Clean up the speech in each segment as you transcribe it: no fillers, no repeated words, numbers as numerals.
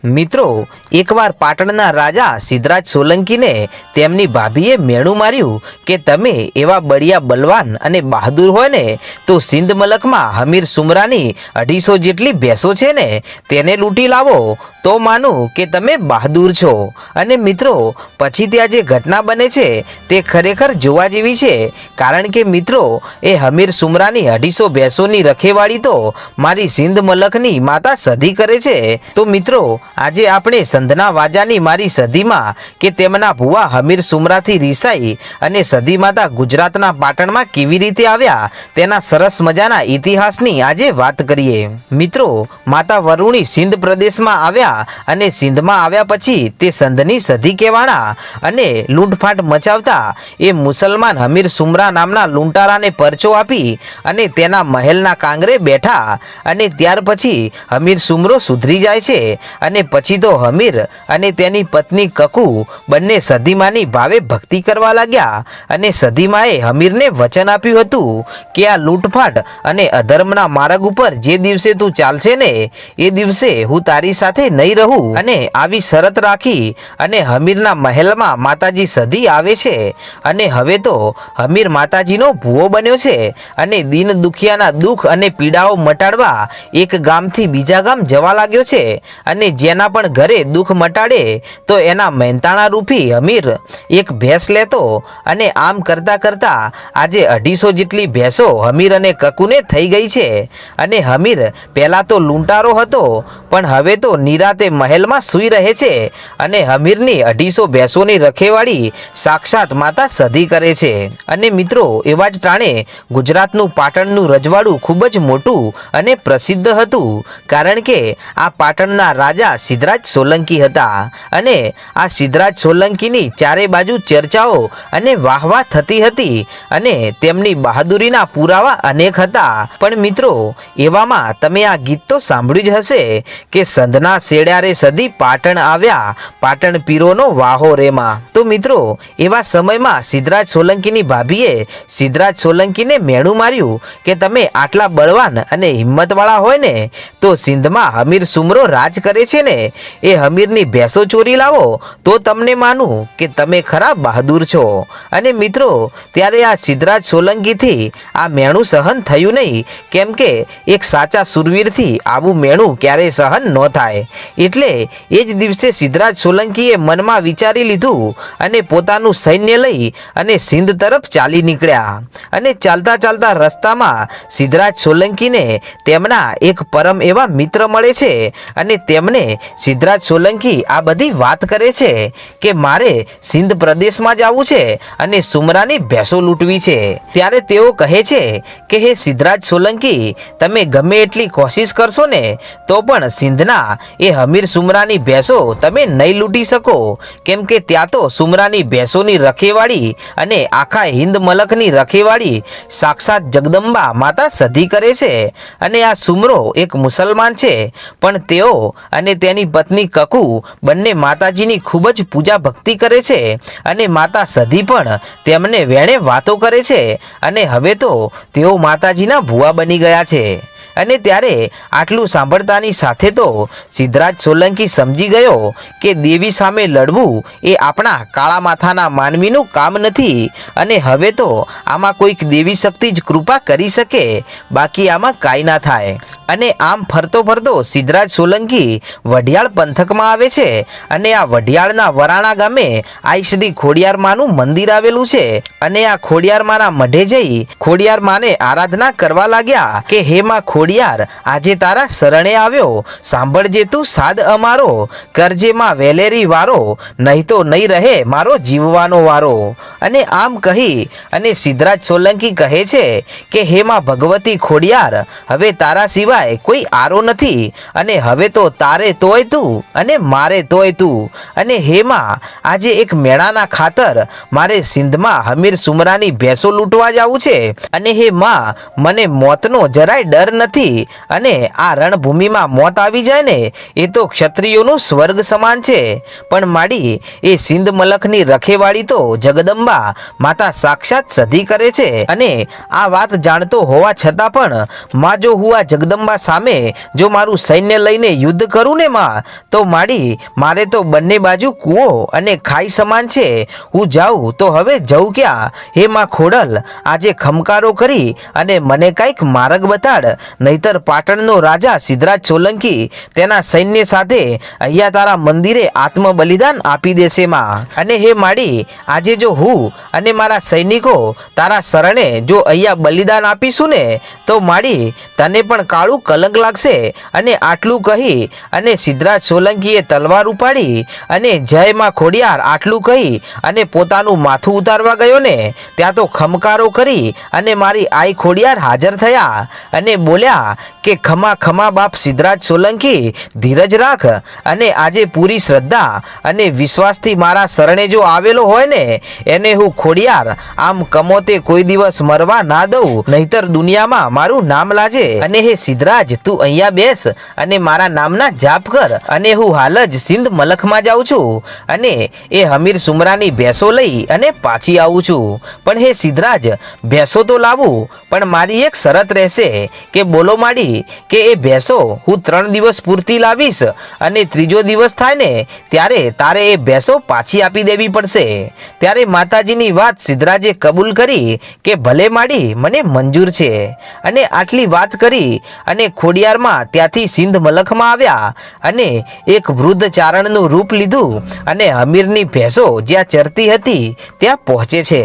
મિત્રો, એકવાર પાટણના રાજા સિદ્ધરાજ સોલંકીને તેમની ભાભીએ મેણું માર્યું કે તમે એવા બળિયા બલવાન અને બહાદુર હોય ને તો સિંધ મલકમાં હમીર સુમરાની 250 જેટલી ભેંસો છે ને તેને લૂંટી લાવો તો માનું કે તમે બહાદુર છો। અને મિત્રો, પછી ત્યાં જે ઘટના બને છે તે ખરેખર જોવા જેવી છે, કારણ કે મિત્રો એ હમીર સુમરાની 250 ભેંસોની રખેવાળી તો મારી સિંધ મલકની માતા સધી કરે છે। તો મિત્રો, આજે આપણે સંધના વાજાની મારી સદીમાં કે તેમના ભુવા હમીર સુમરાથી રીસાઈ અને સદી માતા ગુજરાતના પાટણમાં કેવી રીતે આવ્યા તેના સરસ મજાના ઇતિહાસની આજે વાત કરીએ। મિત્રો, માતા વરુણી સિંધ પ્રદેશમાં આવ્યા અને સિંધમાં આવ્યા પછી તે સંધની સદી કહેવાણા અને લૂંટફાટ મચાવતા એ મુસલમાન હમીર સુમરા નામના લૂંટારાને પરચો આપી અને તેના મહેલના કાંગરે બેઠા અને ત્યાર પછી હમીર સુમરો સુધરી જાય છે અને પછી તો હમીર અને તેની પત્ની કકુ બંને સદીમાની ભાવે ભક્તિ કરવા લાગ્યા અને સદીમાએ હમીરને વચન આપ્યું હતું કે આ લૂંટફાટ અને અધર્મના માર્ગ ઉપર જે દિવસે તું ચાલશે ને એ દિવસે હું તારી સાથે નહીં રહું। અને આવી શરત રાખી અને હમીરના મહેલમાં માતાજી સદી આવે છે અને હવે તો હમીર માતાજીનો ભૂવો બન્યો છે અને દીન દુખિયાના દુઃખ અને પીડાઓ મટાડવા એક ગામથી બીજા ગામ જવા લાગ્યો છે અને જેના પણ ઘરે દુઃખ મટાડે તો એના મહેનતાણા રૂપી હમીર એક ભેંસ લેતો અને આમ કરતા કરતા આજે 250 જેટલી ભેંસો હમીર અને કકુને થઈ ગઈ છે। અને હમીર પહેલા તો લૂંટારો હતો પણ હવે તો નિરાતે મહેલમાં સૂઈ રહે છે અને હમીરની 250 ભેંસોની રખેવાળી સાક્ષાત માતા સધી કરે છે। અને મિત્રો, એવા જ ટાણે ગુજરાતનું પાટણનું રજવાડું ખૂબ જ મોટું અને પ્રસિદ્ધ હતું, કારણ કે આ પાટણના રાજા સિદ્ધરાજ સોલંકી હતા અને આ સિદ્ધરાજ સોલંકીની ચારે બાજુ ચર્ચાઓ અને વાહવાહ થતી હતી અને તેમની બહાદુરીના પુરાવા અનેક હતા। પણ મિત્રો, એવામાં તમે આ ગીત તો સાંભળ્યું જ હશે કે સંધના શેડારે સદી પાટણ આવ્યા, પાટણ પીરોનો વાહો રેમાં। તો મિત્રો, એવા સમયમાં સિદ્ધરાજ સોલંકીની ભાભીએ સિદ્ધરાજ સોલંકીને મેણું માર્યું કે તમે આટલા બળવાન અને હિંમતવાળા હોય ને તો સિંધમાં હમીર સુમરો રાજ કરે છે ને એ હમીરની ભેંસો ચોરી લાવો તો તમને માનું કે તમે ખરા બહાદુર છો। અને મિત્રો, ત્યારે આ સિદ્ધરાજ સોલંકીથી આ મેણું સહન થયું નહીં, કેમ કે એક સાચા સુરવીરથી આવું મેણું ક્યારેય સહન ન થાય। એટલે એ જ દિવસે સિદ્ધરાજ સોલંકીએ મનમાં વિચારી લીધું અને પોતાનું સૈન્ય લઈ અને સિંધ તરફ ચાલી નીકળ્યા। અને ચાલતા ચાલતા રસ્તામાં સિદ્ધરાજ સોલંકીને તેમના એક પરમ એવા મિત્ર મળે છે અને તેમને સિદ્ધરાજ સોલંકી આ બધી વાત કરે છે કે મારે સિંધ પ્રદેશમાં જવું છે અને સુમરાની ભેંસો લૂંટવી છે। ત્યારે તેઓ કહે છે કે હે સિદ્ધરાજ સોલંકી, તમે ગમે એટલી કોશિશ કરશો ને તો પણ સિંધના એ હમીર સુમરાની ભેંસો તમે નહીં લૂંટી શકો, કેમ કે ત્યાં તો સુમરાની ભેંસોની રખેવાળી અને આખા હિન્દ મલકની રખેવાળી સાક્ષાત જગદંબા માતા સધી કરે છે। અને આ સુમરો એક મુસલમાન છે પણ તેઓ અને તેની પત્ની કકુ બંને માતાજીની ખૂબ જ પૂજા ભક્તિ કરે છે અને માતા સધી પણ તેમને વેણે વાતો કરે છે અને હવે તો તેઓ માતાજીના ભુવા બની ગયા છે। અને ત્યારે આટલું સાંભળતાની સાથે તો સિદ્ધરાજ સોલંકી સમજી ગયો કે દેવી સામે લડવું એ આપણા કાળા માથાના માનવીનું કામ નથી અને હવે તો આમાં કોઈક દેવી શક્તિ જ કૃપા કરી શકે, બાકી આમાં કાંઈ ના થાય। અને આમ ફરતો ફરતો સિદ્ધરાજ સોલંકી વઢિયાળ પંથકમાં આવે છે અને આ વઢિયાળના વરાણા ગામે આ શ્રી ખોડિયાર માનું મંદિર આવેલું છે અને આ ખોડિયાર માના મઢે જઈ ખોડિયાર માને આરાધના કરવા લાગ્યા કે હે માં ખોડિયાર, આજે તારા શરણે આવ્યો, સાંભળજે તું સાદ અમારો, કરજે માં વેલેરી વારો, નહીં તો નહીં રહે મારો જીવવાનો વારો। અને આમ કહી અને સિદ્ધરાજ સોલંકી કહે છે કે હે માં ભગવતી ખોડિયાર, હવે તારા સિવાય કોઈ આરો નથી અને હવે તો તારે તોય તું અને મારે તોય તું। અને હે માં, આજે એક મેળાના ખાતર મારે સિંધમાં હમીર સુમરાની ભેંસો લૂંટવા જવું છે અને હે માં, મને મોતનો જરાય ડર નથી અને આ રણભૂમિમાં મોત આવી જાય ને એ તો ક્ષત્રિયોનું સ્વર્ગ સમાન છે, પણ માડી એ સિંધ મલકની રખેવાળી તો જગદંબા માતા સાક્ષાત સધી કરે છે। અને આ વાત જાણતો હોવા છતાં પણ માં, જો હું આ જગદંબા સામે જો મારું સૈન્ય લઈને યુદ્ધ કરું ને માં તો મારે તો બંને બાજુ કૂવો અને ખાઈ સમાન છે. હું જાઉં તો હવે જઉં ક્યાં? હે માં ખોડલ, આજે ખમકારો કરી અને મને કંઈક માર્ગ બતાડ, નહીતર પાટણનો રાજા સિદ્ધરાજ સોલંકી તેના સૈન્ય સાથે અહીંયા તારા મંદિરે આત્મ બલિદાન આપી દેશે માં. અને હે માડી, આજે જો હું અને મારા સૈનિકો તારા શરણે જો અહીંયા બલિદાન આપીશું ને તો માડી તને પણ કાળું કલંક લાગશે. અને આટલું કહી અને સિદ્ધરાજ સોલંકીએ તલવાર ઉપાડી અને જય માં ખોડિયાર આટલું કહી અને પોતાનું માથું ઉતારવા ગયો ને ત્યાં તો ખમકારો કરી અને મારી આઈ ખોડિયાર હાજર થયા અને બોલ્યા કે ખમા ખમા બાપ સિદ્ધરાજ સોલંકી, ધીરજ રાખ અને આજે પૂરી શ્રદ્ધા અને વિશ્વાસથી મારા શરણે જો આવેલો હોય ને એને હું ખોડિયાર આમ કમોતે કોઈ દિવસ મરવા ના દઉં, નહીતર દુનિયામાં મારું નામ લાજે. અને હે સિદ્ધરાજ, તું અહીંયા બેસ અને મારા નામના જાપ કર અને હું હાલ જ સિંધ મલખમાં જાઉં છું અને એ હમીર સુમરાની ભેંસો લઈ અને પાછી આવું છું. પણ હે સિદ્ધરાજ, ભેંસો તો લાવું, પણ મારી એક શરત રહેશે. કે બોલો માડી? કે એ ભેંસો હું 3 દિવસ પૂરતી લાવીશ અને ત્રીજો દિવસ થાય ને ત્યારે તારે એ ભેંસો પાછી આપી દેવી પડશે. ત્યારે માતાજીની વાત સિદ્ધરાજે કબૂલ કરી કે ભલે માડી, મને મંજૂર છે. અને આટલી વાત કરી અને ખોડિયારમાં ત્યાંથી સિંધ મલખમાં આવ્યા અને એક વૃદ્ધ ચારણનું રૂપ લીધું અને હમીરની ભેંસો જ્યાં ચરતી હતી ત્યાં પહોંચે છે.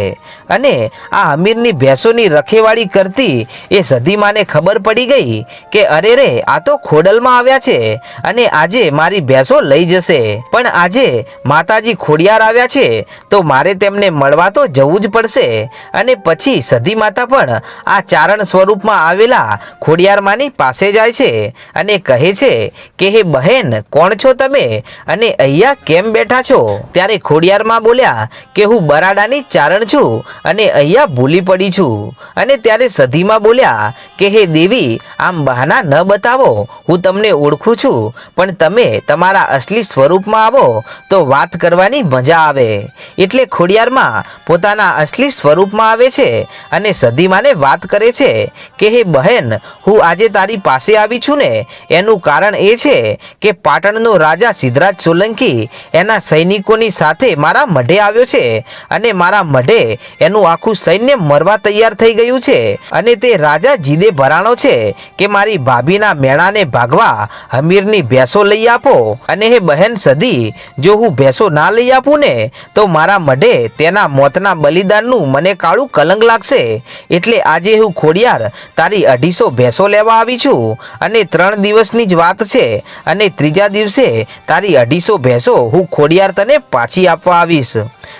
અને આ હમીરની ભેંસોની રખેવાળી કરતી એ સધીમાને ખબર પડી ગઈ કે અરે રે, આ તો ખોડલમાં આવ્યા છે અને આજે મારી ભેંસો લઈ જશે. પણ આજે માતાજી ખોડિયાર આવ્યા છે તો મારે તેમને મળવા તો જવું જ પડશે. અને પછી સધી માતા પણ આ ચારણ સ્વરૂપમાં આવેલા ખોડિયારમાંની પાસે જાય છે અને કહે છે કે હે બહેન, કોણ છો તમે અને અહીંયા કેમ બેઠા છો? ત્યારે ખોડિયારમાં બોલ્યા કે હું બરાડાની ચારણ છું અને અહીંયા ભૂલી પડી છું. અને ત્યારે સધીમાં બોલ્યા કે હે દેવી, આમ બહાના ન બતાવો, હું તમને ઓળખું છું, પણ તમે તમારા અસલી સ્વરૂપમાં આવો તો વાત કરવાની મજા આવે. એટલે ખોડિયારમાં પોતાના અસલી સ્વરૂપમાં આવે છે અને સધીમાને વાત કરે છે કે હે બહેન, હું આજે તારી પાસે આવી છું ને એનું કારણ એ છે કે પાટણનો રાજા સિદ્ધરાજ સોલંકી એના સૈનિકોની સાથે મારા મઢે આવ્યો છે અને મારા મઢે એનું આખું સૈન્ય મરવા તૈયાર થઈ ગયું છે. અને તે રાજા જીદે ભરાણો છે કે મારી ભાભીના મેણાને ભાગવા હમીરની ભેંસો લઈ આપો. અને હે બહેન સધી, જો હું ભેંસો ના લઈ આપું ને તો મારા મઢે તેના મોતના બલિદાનનું મને કાળું કલંક લાગશે. એટલે આજે હું ખોડિયાર તારી 250 ભેંસો લેવા આવી છું અને 3 દિવસની જ વાત છે અને ત્રીજા દિવસે તારી 250 ભેંસો હું ખોડિયાર તને પાછી આપવા આવીશ.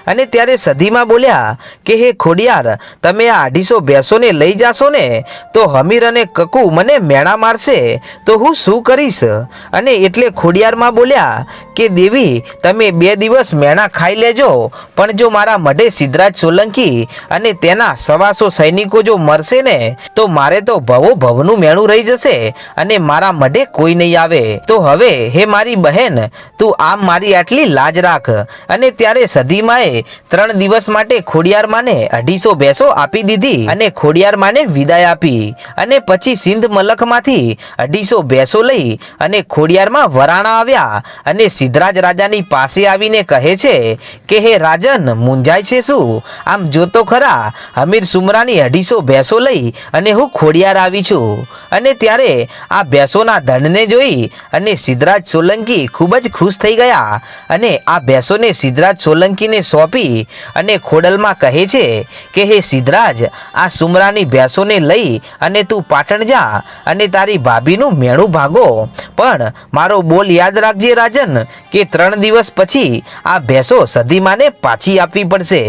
અને ત્યારે સધીમાં બોલ્યા કે હે ખોડિયાર, તમે આ 250 ભેંસોને લઈ જાશો ને તો હમીર અને કકુ મને મેણા મારશે તો હું શું કરીશ? અને એટલે ખોડિયારમાં બોલ્યા કે દેવી, તમે 2 દિવસ મેણા ખાઈ લેજો, પણ જો મારા મઢે સિદ્ધરાજ સોલંકી અને તેના 125 સૈનિકો જો મરશે ને તો મારે તો ભવો ભવનું મેણું રહી જશે અને મારા મઢે કોઈ નહીં આવે. તો હવે હે મારી બહેન, તું આમ મારી આટલી લાજ રાખ. અને ત્યારે સધીમાએ 3 દિવસ માટે ખોડિયારમાંને 250 ભેંસો આપી દીધી અને ખોડિયારમાંને વિદાય આપી. અને પછી સિંધ મલખમાંથી 250 ભેંસો લઈ અને ખોડિયારમાં વરાણા આવ્યા અને સિદ્ધરાજ રાજાની પાસે આવીને કહે છે કે હે રાજન, મૂંઝાય છે શું? આમ જોતો ખરા, હમીર સુમરાની 250 ભેંસો લઈ અને હું ખોડિયાર આવી છું. અને ત્યારે આ ભેંસોના ધનને જોઈ અને સિદ્ધરાજ સોલંકી ખૂબ જ ખુશ થઈ ગયા અને આ ભેંસોને સિદ્ધરાજ સોલંકીને સોંપી અને ખોડલમાં કહે છે કે હે સિદ્ધરાજ, આ સુમરાની ભેંસોને લઈ અને તું પાટણ જા અને તારી ભાભીનું મેણું ભાગો. પણ મારો બોલ યાદ રાખજે રાજન કે 3 દિવસ પછી આ ભેંસો સધીમાને પાછી આપવી પડશે.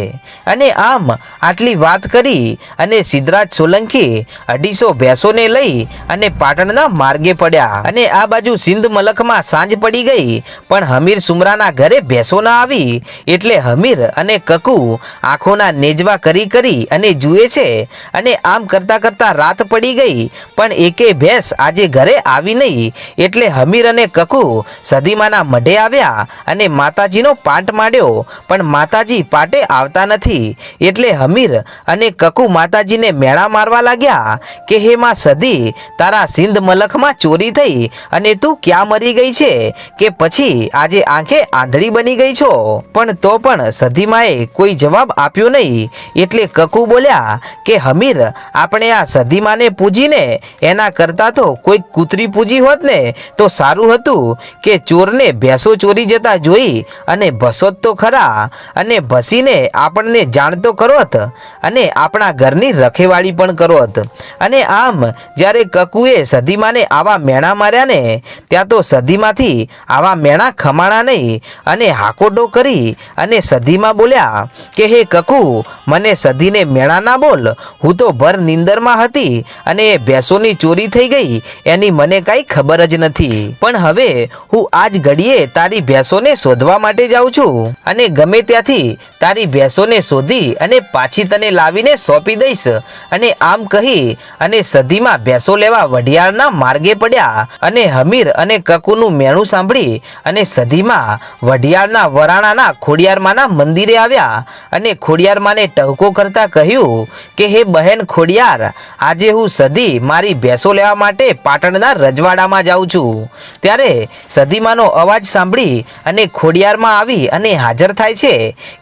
અને આમ આટલી વાત કરી અને સિદ્ધરાજ સોલંકી 250 ભેંસોને લઈ અને પાટણના માર્ગે પડ્યા. અને આ બાજુ સિંધ મલખમાં સાંજ પડી ગઈ પણ હમીર સુમરાના ઘરે ભેંસો ના આવી. એટલે હમીર અને કકુ આંખોના નેજવા કરી અને જુએ છે અને આમ કરતા કરતા રાત પડી ગઈ પણ એકે ભેંસ આજે ઘરે આવી નહીં. એટલે હમીર અને કકુ સધીમાના મઢે આવ્યા અને માતાજીનો પાટ માંડ્યો પણ માતાજી પાટે આવતા નથી. એટલે હમીર અને કકુ માતાજીને મેણા મારવા લાગ્યા કે હે માં સધી, તારા સિંધ મલખમાં ચોરી થઈ અને તું ક્યાં મરી ગઈ છે કે પછી આજે આંખે આંધળી બની ગઈ છો? પણ તો પણ સધીમાએ કોઈ જવાબ આપ્યો નહીં. એટલે કકુ બોલ્યા કે હમીર, આપણે આ સધીમાને પૂજીને એના કરતાં તો કોઈ કૂતરી પૂજી હોત ને તો સારું હતું કે ચોરને ભેંસો ચોરી જતા જોઈ અને ભસોત તો ખરા, અને ભસીને આપણને જાણતો કરોત અને આપણા ઘરની રખેવાળી પણ કરોત. અને આમ જ્યારે કકુએ સધીમાને આવા મેણા માર્યા ને ત્યાં તો સધીમાંથી આવા મેણા ખમાણા નહીં અને હાકોટો કરી અને સધીમાં બોલ્યા કે હે કકુ, મને સધીને મેણા ના બોલ, હું તો ભર નીંદરમાં હતી અને એ ભેંસોની ચોરી થઈ ગઈ એની મને કાંઈ ખબર જ નથી. પણ હવે હું આજ ઘડીએ તારી ભેંસોને શોધવા માટે જાઉં છું અને ગમે ત્યાંથી તારી ભેંસોને શોધી અને પાછી તને લાવીને સોંપી દઈશ. અને આમ કહી અને સધીમાં ભેંસો લેવા વઢિયારના માર્ગે પડ્યા. અને હમીર અને કકુનું મેણું સાંભળી અને સધીમાં વઢિયારના વરાણાના ખોડિયારમાંના મંદિરે આવ્યા અને ખોડિયારમાંને ટહુકો કરતા કહ્યું કે હે બહેન ખોડિયાર, આજે હું સધી મારી ભેંસો લેવા માટે પાટણના રજવાડામાં જાઉં છું. ત્યારે સધીમાનો અવાજ સાંભળી અને ખોડિયારમાં આવી અને હાજર થાય છે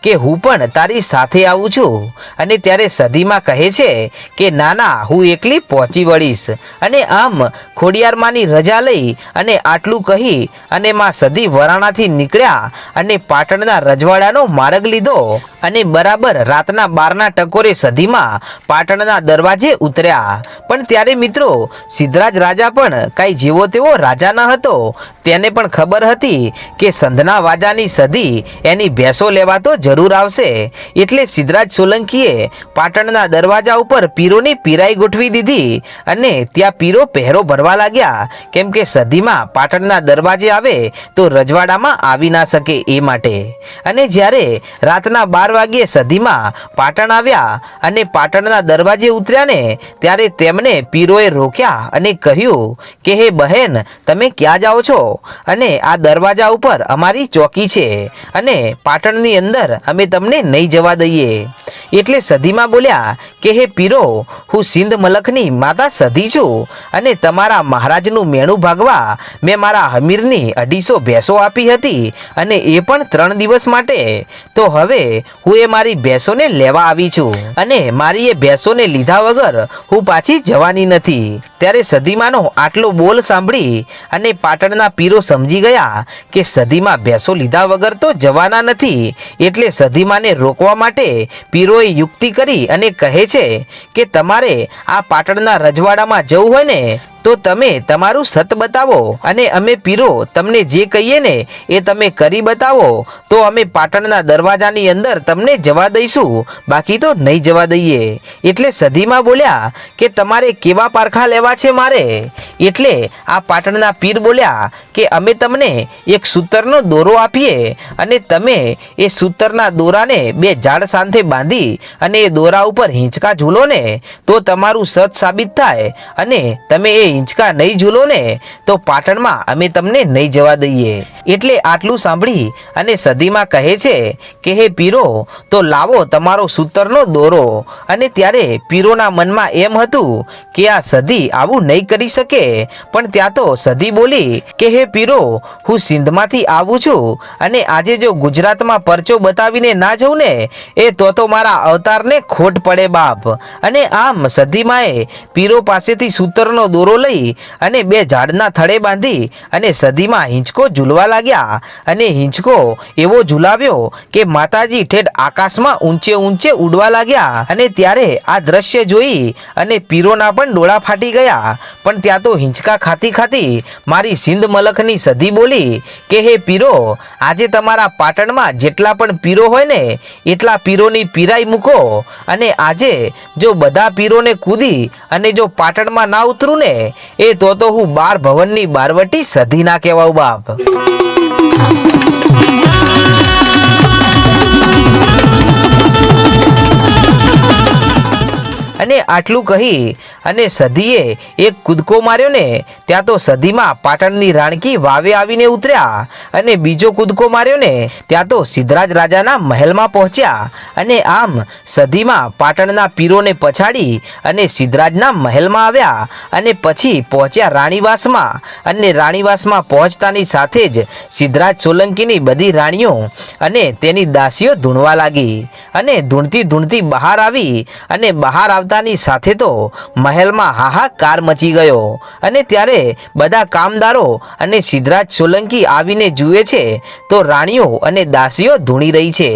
કે હું પણ તારી સાથે આવું છું. અને ત્યારે સધીમાં કહે છે કે ના ના, હું એકલી પહોંચી વળીશ. અને આમ ખોડિયારમાંની રજા લઈ અને આટલું કહી અને માં સધી વરાણાથી નીકળ્યા અને પાટણના રજવાડાનો માર્ગ લીધો અને બરાબર રાતના 12ના ટકોરે સધીમાં પાટણના દરવાજે ઉતર્યા. પણ ત્યારે મિત્રો, સિદ્ધરાજ રાજા પણ કાંઈ જેવો તેવો રાજા ન હતો. તેને પણ ખબર હતી કે સંધના વાજાની સધી એની ભેંસો લેવા તો જરૂર આવશે. એટલે સિદ્ધરાજ સોલંકીએ પાટણના દરવાજા ઉપર પીરોની પીરાઈ ગોઠવી દીધી અને ત્યાં પીરો પહેરો ભરવા લાગ્યા, કેમ કે સધીમાં પાટણના દરવાજે આવે તો રજવાડામાં આવી ના શકે એ માટે. અને જ્યારે રાતના 12 વાગ્યે સધીમાં પાટણ આવ્યા અને પાટણના દરવાજે ઉતર્યા ને ત્યારે તેમને પીરોએ રોક્યા અને કહ્યું કે હે બહેન, તમે ક્યાં જાઓ છો? અને આ દરવાજા ઉપર અમારી ચોકી છે અને પાટણની અંદર અમે તમને નહીં જવા દઈએ. એટલે સધીમાં બોલ્યા કે હે પીરો, હું સિંધ મલખની માતા સધી છું અને તમારા મહારાજનું મેણું ભાગવા મેં મારા હમીરની 250 ભેંસો આપી હતી અને એ પણ 3 દિવસ માટે. તો હવે હું એ મારી ભેંસોને લેવા આવી છું અને મારી એ ભેંસોને લીધા વગર હું પાછી જવાની નથી. ત્યારે સધીમાનો આટલો બોલ સાંભળી અને પાટણના પીરો સમજી ગયા કે સધીમાં ભેંસો લીધા વગર તો જવાના નથી. એટલે સધીમાને રોકવા માટે પીરોએ યુક્તિ કરી અને કહે છે કે તમારે આ પાટણના રજવાડામાં જવું હોય ને તો તમે તમારું સત બતાવો અને અમે પીરો તમને જે કહીએ ને એ તમે કરી બતાવો તો અમે પાટણના દરવાજાની અંદર તમને જવા દઈશું, બાકી તો નહીં જવા દઈએ. એટલે સધીમાં બોલ્યા કે તમારે કેવા પારખા લેવા છે મારે? એટલે આ પાટણના પીર બોલ્યા કે અમે તમને એક સૂતરનો દોરો આપીએ અને તમે એ સૂતરના દોરાને 2 ઝાડ સાથે બાંધી અને એ દોરા ઉપર હિંચકા ઝૂલો ને તો તમારું સત સાબિત થાય અને તમે એ હિંચકા નહીં ઝૂલો ને તો પાટણમાં અમે તમને નહીં જવા દઈએ. એટલે આટલું સાંભળી અને સધીમાં કહે છે કે હે પીરો, તો લાવો તમારો સૂતરનો દોરો. અને ત્યારે પીરોના મનમાં એમ હતું કે આ સધી આવું નહીં કરી શકે. પણ ત્યાં તો સધી બોલી કે હે પીરો, હું સિંધમાંથી આવું છું અને આજે જો ગુજરાતમાં પરચો બતાવીને ના જઉં ને એ તો મારા અવતારને ખોટ પડે બાપ. અને આમ સધીમાએ પીરો પાસેથી સૂતરનો દોરો લઈ અને 2 ઝાડના થડે બાંધી અને સધીમાં હિંચકો ઝૂલવા લાગ્યા અને હિંચકો એવો ઝૂલાવ્યો કે માતાજી ઠેઠ આકાશમાં ઊંચે ઊંચે ઉડવા લાગ્યા. અને ત્યારે આ દ્રશ્ય જોઈ અને પીરોના પણ ડોળા ફાટી ગયા. પણ ત્યાં તો હિંચકા ખાતી ખાતી મારી સિંધ મલખની સધી બોલી કે હે પીરો, આજે તમારા પાટણમાં જેટલા પણ પીરો હોય ને એટલા પીરોની પીરાઈ મૂકો અને આજે જો બધા પીરોને કૂદી અને જો પાટણમાં ના ઉતરું ને એ તો હું 12 ભવનની બારવટી સધી ના કહેવાઉં બાપ. અને આટલું કહી અને સધીએ એક કૂદકો માર્યો ને ત્યાં તો સધીમાં પાટણની રાણકી વાવે આવીને ઉતર્યા અને બીજો કૂદકો માર્યો ને ત્યાં તો સિદ્ધરાજ રાજાના મહેલમાં પહોંચ્યા અને આમ સધીમાં પાટણના પીરોને પછાડી અને સિદ્ધરાજના મહેલમાં આવ્યા અને પછી પહોંચ્યા રાણીવાસમાં અને રાણીવાસમાં પહોંચતાની સાથે જ સિદ્ધરાજ સોલંકીની બધી રાણીઓ અને તેની દાસીઓ ધૂણવા લાગી અને ધૂણતી બહાર આવી અને બહાર આવતાની સાથે તો મહેલમાં હાહાકાર મચી ગયો અને ત્યારે બધા કામદારો અને સિદ્ધરાજ સોલંકી આવીને જુએ છે તો રાણીઓ અને દાસીઓ ધૂણી રહી છે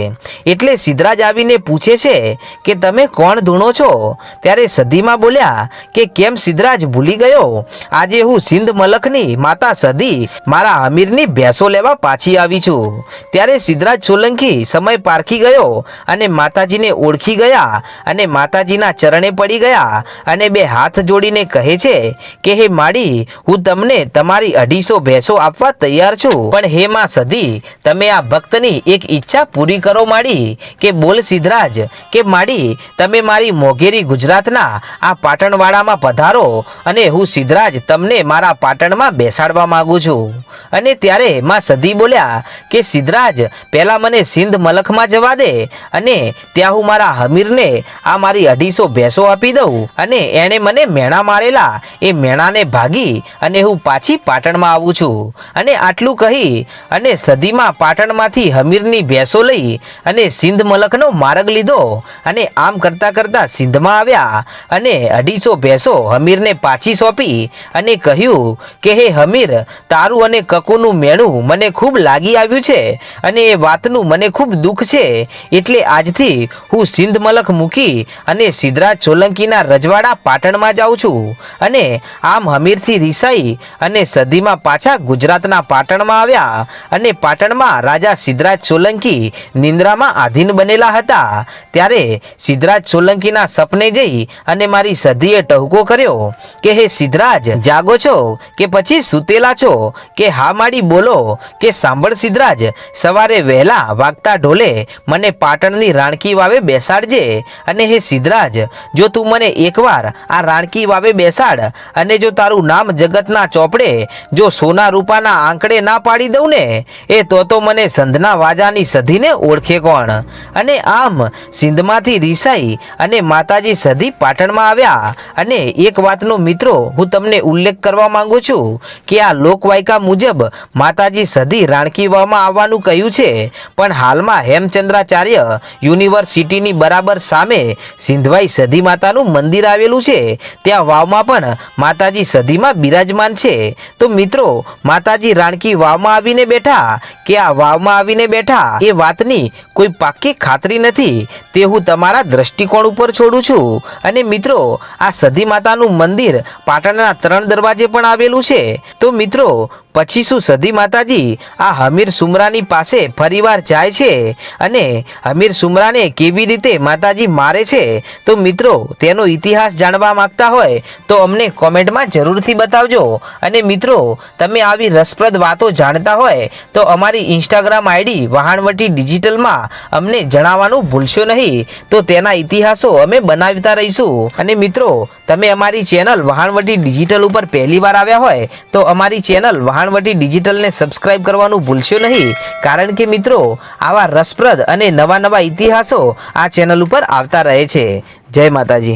એટલે સિદ્ધરાજ આવીને પૂછે છે કે તમે કોણ ધૂણો છો? ત્યારે સધીમાં બોલ્યા કે કેમ સિદ્ધરાજ ભૂલી ગયો? આજે હું સિંધ મલકની માતા સધી મારા હમીરની ભેંસો લેવા પાછી આવી છું. ત્યારે સિદ્ધરાજ સોલંકી સમય પારખી ગયો અને માતાજીને ઓળખી ગયા અને માતાજીના ચરણે પડી ગયા અને બે હાથ જોડીને કહે છે કે હે માડી, હું તમને તમારી 250 ભેંસો આપવા તૈયાર છું, પણ હે માં સધી, તમે આ ભક્તની એક ઈચ્છા પૂરી કરો માડી. કે બોલ સિદ્ધરાજ, કે માડી તમે મારી મોઘેરી ગુજરાતના આ પાટણવાડામાં પધારો અને હું સિદ્ધરાજ તમને મારા પાટણમાં બેસાડવા માંગુ છું. અને ત્યારે માં સધી બોલ્યા કે સિદ્ધરાજ, પહેલા મને સિંધ મલકમાં જવા દે અને ત્યાં હું મારા હમીરને આ મારી 250 ભેંસો આપી દઉં અને એણે મને મેણા મારેલા એ મેણાને ભાગી અને હું પાછી પાટણમાં આવું છું. અને આટલું કહી અને સધીમાં પાટણમાંથી હમીરની ભેંસો લઈ અને સિંધ મલકનો માર્ગ લીધો અને આમ કરતા કરતા સિંધમાં આવ્યા અને 250 ભેંસો હમીરને પાછી સોંપી અને કહ્યું કે હે હમીર, તારું અને કકુનું મેણું મને ખૂબ લાગી આવ્યું છે અને એ વાતનું મને ખૂબ દુઃખ છે, એટલે આજથી હું સિંધ મલક મૂકી અને સિદ્ધરાજ સોલંકીના રજવાડા પાટણમાં જાઉં છું. અને આમ હમીરથી રીસાઈ અને સધીમાં પાછા ગુજરાતના પાટણમાં આવ્યા અને પાટણમાં રાજા સિદ્ધરાજ સોલંકી નિંદ્રામાં આધીન બનેલા હતા. ત્યારે સિદ્ધરાજ સોલંકીના સપને જઈ અને મારી સધીએ ટહુકો કર્યો કે હે સિદ્ધરાજ, જાગો છો કે પછી સૂતેલા છો? કે હા માડી બોલો. કે સાંભળ સિદ્ધરાજ, સવારે વહેલા વાગતા ઢોલે મને પાટણની રાણકી વાવે બેસાડજે અને હે સિદ્ધરાજ, જો તું મને એકવાર આ રાણકી વાવે બેસાડ અને જો તારું નામ જગતના ચોપડે જો સોના રૂપાના આંકડે ના પાડી દઉં ને એ તો મને સંધના વાજાની સધીને ઓળખે કોણ? અને આમ સિંધમાંથી રીસાઈ અને માતાજી સધી પાટણમાં આવ્યા. અને એક વાતનો મિત્રો હું તમને ઉલ્લેખ કરવા માંગુ છું કે આ લોકવાયકા મુજબ માતાજી સધી રાણકી વાવમાં આવવાનું કહ્યું છે, પણ હાલમાં હેમચંદ્રાચાર્ય યુનિવર્સિટીની બરાબર સામે સિંધવાઈ સધી માતાનું મંદિર આવેલું છે. ત્યાં વાવમાં પણ માતાજી સધીમાં બિરાજમાન છે. તો મિત્રો, માતાજી રાણકી વાવમાં આવીને બેઠા કે આ વાવમાં આવીને બેઠા એ વાતની કોઈ પાક્કી ખાતરી નથી, તે હું તમારા દ્રષ્ટિકોણ ઉપર છોડું છું. અને મિત્રો, આ સધી માતાનું મંદિર પાટણના 3 દરવાજે પણ આવેલું છે. તો મિત્રો, પછી શું સધી માતાજી આ હમીર સુમરાની પાસે ફરીવાર જાય છે અને હમીર સુમરાને કેવી રીતે માતાજી મારે છે? તો મિત્રો, તેનો ઇતિહાસ જાણવા માંગતા હોય તો અમને કોમેન્ટમાં જરૂરથી બતાવજો. અને મિત્રો, તમે આવી રસપ્રદ વાતો જાણતા હોય તો અમારી ઇન્સ્ટાગ્રામ આઈડી વહાણવટી ડિજિટલમાં અમને જણાવવાનું ભૂલશો નહીં, તો તેના ઇતિહાસો અમે બનાવતા રહીશું. અને મિત્રો, તમે અમારી ચેનલ વહાણવટી ડિજિટલ ઉપર પહેલીવાર આવ્યા હોય તો અમારી ચેનલ વહાણવટી ડિજિટલને સબસ્ક્રાઇબ કરવાનું ભૂલશો નહીં, કારણ કે મિત્રો, આવા રસપ્રદ અને નવા ઇતિહાસો આ ચેનલ ઉપર આવતા રહે છે. જય માતાજી.